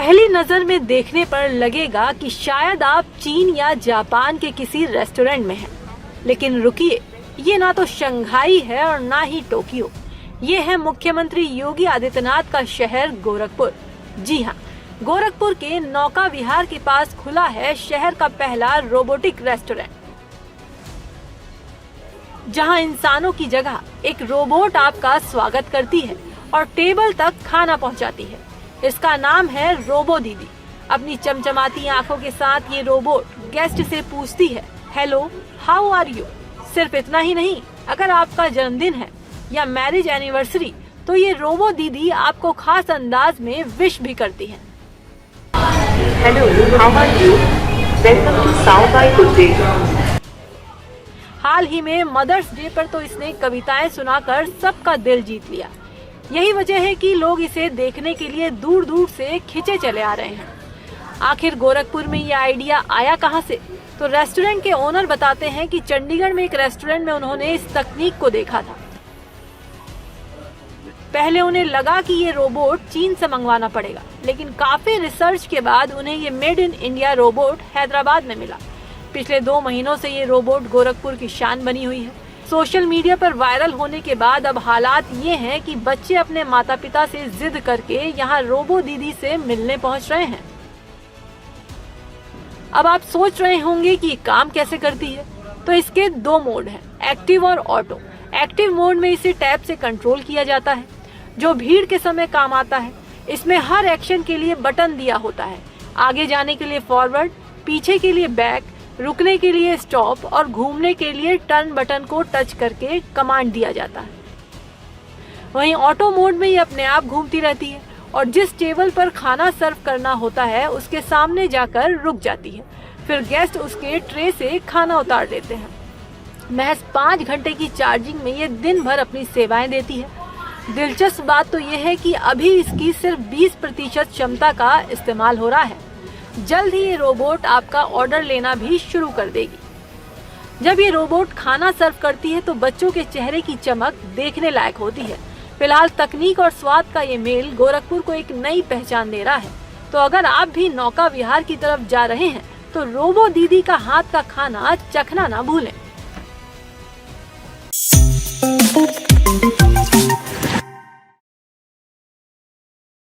पहली नजर में देखने पर लगेगा कि शायद आप चीन या जापान के किसी रेस्टोरेंट में हैं। लेकिन रुकिए, ये ना तो शंघाई है और ना ही टोक्यो। ये है मुख्यमंत्री योगी आदित्यनाथ का शहर गोरखपुर। जी हाँ, गोरखपुर के नौका विहार के पास खुला है शहर का पहला रोबोटिक रेस्टोरेंट, जहां इंसानों की जगह एक रोबोट आपका स्वागत करती है और टेबल तक खाना पहुंचाती है। इसका नाम है रोबो दीदी। अपनी चमचमाती आंखों के साथ ये रोबोट गेस्ट से पूछती है, हेलो, हाउ आर यू। सिर्फ इतना ही नहीं, अगर आपका जन्मदिन है या मैरिज एनिवर्सरी तो ये रोबो दीदी आपको खास अंदाज में विश भी करती है। Hello, how are you, welcome to south by good. हाल ही में मदर्स डे पर तो इसने कविताएं सुनाकर सबका दिल जीत लिया। यही वजह है कि लोग इसे देखने के लिए दूर दूर से खिंचे चले आ रहे हैं। आखिर गोरखपुर में ये आइडिया आया कहां से? तो रेस्टोरेंट के ओनर बताते हैं कि चंडीगढ़ में एक रेस्टोरेंट में उन्होंने इस तकनीक को देखा था। पहले उन्हें लगा कि ये रोबोट चीन से मंगवाना पड़ेगा, लेकिन काफी रिसर्च के बाद उन्हें ये made in India robot Hyderabad में मिला। पिछले 2 महीनों से ये रोबोट गोरखपुर की शान बनी हुई है। सोशल मीडिया पर वायरल होने के बाद अब हालात ये हैं कि बच्चे अपने माता पिता से जिद करके यहाँ रोबो दीदी से मिलने पहुँच रहे हैं। अब आप सोच रहे होंगे कि काम कैसे करती है, तो इसके 2 मोड हैं, एक्टिव और ऑटो। एक्टिव मोड में इसे टैब से कंट्रोल किया जाता है, जो भीड़ के समय काम आता है। इसमें हर एक्शन के लिए बटन दिया होता है, आगे जाने के लिए फॉरवर्ड, पीछे के लिए बैक, रुकने के लिए स्टॉप और घूमने के लिए टर्न बटन को टच करके कमांड दिया जाता है। वहीं ऑटो मोड में ये अपने आप घूमती रहती है और जिस टेबल पर खाना सर्व करना होता है उसके सामने जाकर रुक जाती है। फिर गेस्ट उसके ट्रे से खाना उतार लेते हैं। महज 5 घंटे की चार्जिंग में ये दिन भर अपनी सेवाएं देती है। दिलचस्प बात तो यह है कि अभी इसकी सिर्फ 20% क्षमता का इस्तेमाल हो रहा है। जल्द ही ये रोबोट आपका ऑर्डर लेना भी शुरू कर देगी। जब ये रोबोट खाना सर्व करती है तो बच्चों के चेहरे की चमक देखने लायक होती है। फिलहाल तकनीक और स्वाद का ये मेल गोरखपुर को एक नई पहचान दे रहा है। तो अगर आप भी नौका विहार की तरफ जा रहे हैं तो रोबो दीदी का हाथ का खाना चखना ना भूलें।